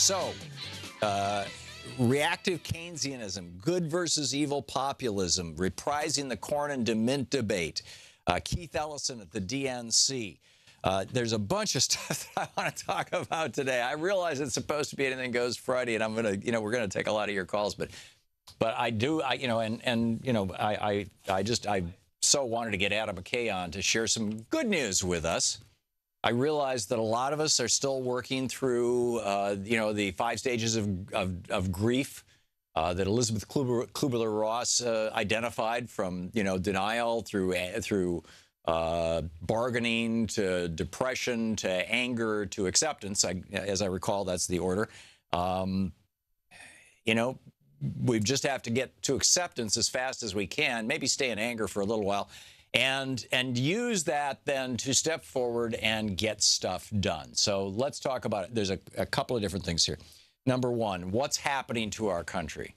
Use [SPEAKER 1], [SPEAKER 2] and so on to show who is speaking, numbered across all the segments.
[SPEAKER 1] So, reactive Keynesianism, good versus evil populism, reprising the corn and DeMint debate, Keith Ellison at the DNC. There's a bunch of stuff that I want to talk about today. I realize it's supposed to be Anything Goes Friday, and I'm going to, we're going to take a lot of your calls, but I so wanted to get Adam McKay on to share some good news with us. I realize that a lot of us are still working through, the 5 stages of grief that Elizabeth Kubler-Ross identified, from denial through bargaining to depression to anger to acceptance. As I recall, that's the order. We just have to get to acceptance as fast as we can. Maybe stay in anger for a little while. And use that then to step forward and get stuff done. So let's talk about it. There's a couple of different things here. Number one, what's happening to our country?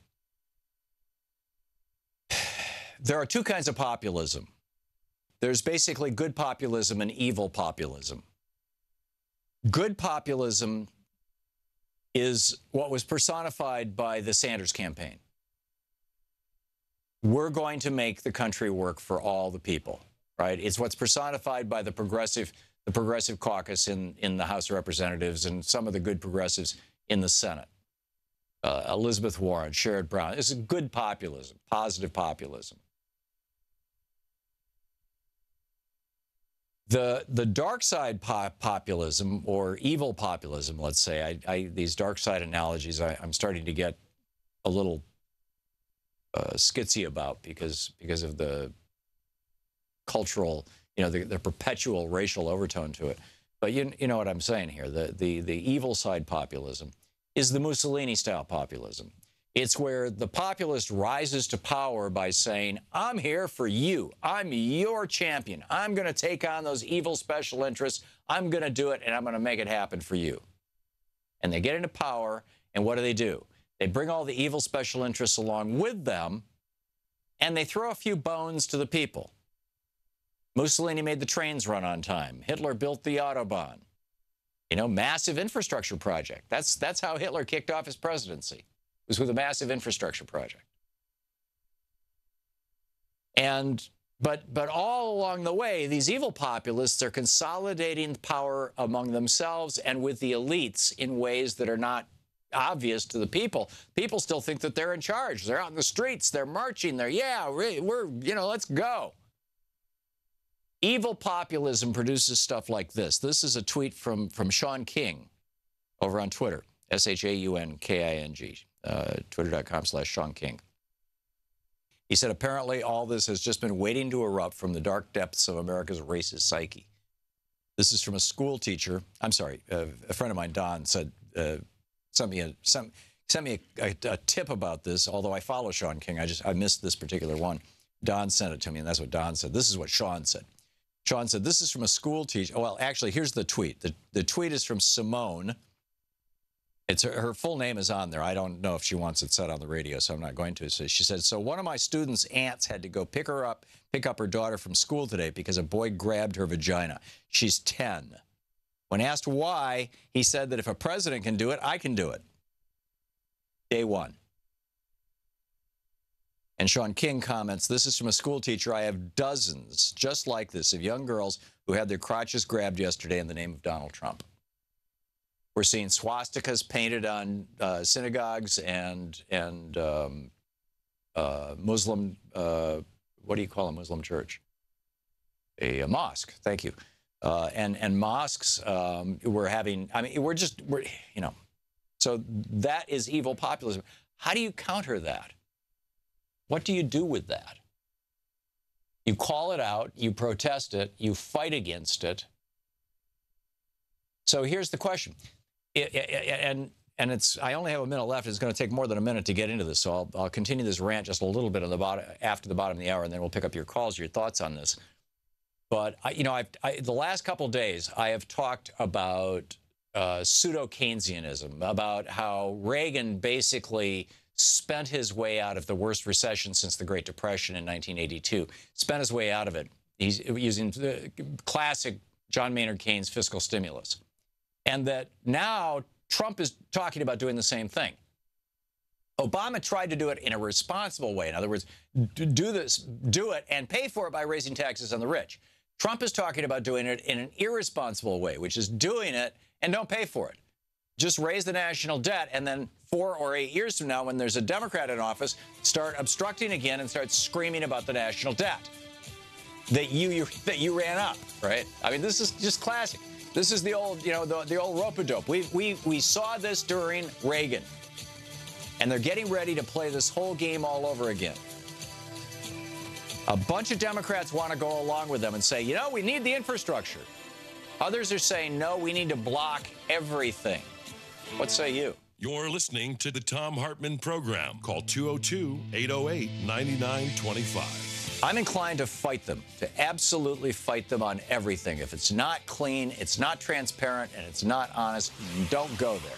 [SPEAKER 1] There are 2 kinds of populism. There's basically good populism and evil populism. Good populism is what was personified by the Sanders campaign. We're going to make the country work for all the people, right? It's what's personified by the progressive caucus in the House of Representatives and some of the good progressives in the Senate. Elizabeth Warren, Sherrod Brown. This is good populism, positive populism. The dark side populism, or evil populism, let's say, these dark side analogies, I'm starting to get a little skitsy about because of the cultural, the perpetual racial overtone to it. But you know what I'm saying here. The evil side populism is the Mussolini-style populism. It's where the populist rises to power by saying, I'm here for you. I'm your champion. I'm going to take on those evil special interests. I'm going to do it, and I'm going to make it happen for you. And they get into power, and what do? They bring all the evil special interests along with them, and they throw a few bones to the people. Mussolini made the trains run on time. Hitler built the Autobahn. Massive infrastructure project. That's how Hitler kicked off his presidency. It was with a massive infrastructure project. But all along the way, these evil populists are consolidating power among themselves and with the elites in ways that are not obvious to the people. People still think that they're in charge. They're out in the streets. They're marching. We're let's go. Evil populism produces stuff like this. This is a tweet from Sean King over on Twitter, ShaunKing, Twitter.com/Sean King. He said, apparently all this has just been waiting to erupt from the dark depths of America's racist psyche. This is from a school teacher. I'm sorry, a friend of mine, Don, said, sent me a tip about this, although I follow Sean King. I missed this particular one. Don sent it to me, and that's what Don said. This is what Sean said. Sean said, this is from a school teacher. Well, actually, here's the tweet. The tweet is from Simone. It's her full name is on there. I don't know if she wants it said on the radio, so I'm not going to. So she said, so one of my students' aunts had to go pick up her daughter from school today because a boy grabbed her vagina. She's 10. When asked why, he said that if a president can do it, I can do it. Day one. And Sean King comments, this is from a school teacher. I have dozens just like this of young girls who had their crotches grabbed yesterday in the name of Donald Trump. We're seeing swastikas painted on synagogues and Muslim, what do you call a Muslim church? A mosque, thank you. And mosques, so that is evil populism. How do you counter that? What do you do with that? You call it out, you protest it, you fight against it. So here's the question. I only have a minute left. It's going to take more than a minute to get into this, so I'll continue this rant just a little bit after the bottom of the hour, and then we'll pick up your calls, your thoughts on this. But the last couple of days, I have talked about pseudo-Keynesianism, about how Reagan basically spent his way out of the worst recession since the Great Depression in 1982. Spent his way out of it. He's using the classic John Maynard Keynes fiscal stimulus. And that now Trump is talking about doing the same thing. Obama tried to do it in a responsible way. In other words, do it and pay for it by raising taxes on the rich. Trump is talking about doing it in an irresponsible way, which is doing it and don't pay for it. Just raise the national debt, and then 4 or 8 years from now, when there's a Democrat in office, start obstructing again and start screaming about the national debt that you ran up, right? I mean, this is just classic. This is the old, the old rope-a-dope. We saw this during Reagan, and they're getting ready to play this whole game all over again. A bunch of Democrats want to go along with them and say, we need the infrastructure. Others are saying, no, we need to block everything. What say you?
[SPEAKER 2] You're listening to the Thom Hartmann program. Call 202-808-9925.
[SPEAKER 1] I'm inclined to fight them, to absolutely fight them on everything. If it's not clean, it's not transparent, and it's not honest, don't go there.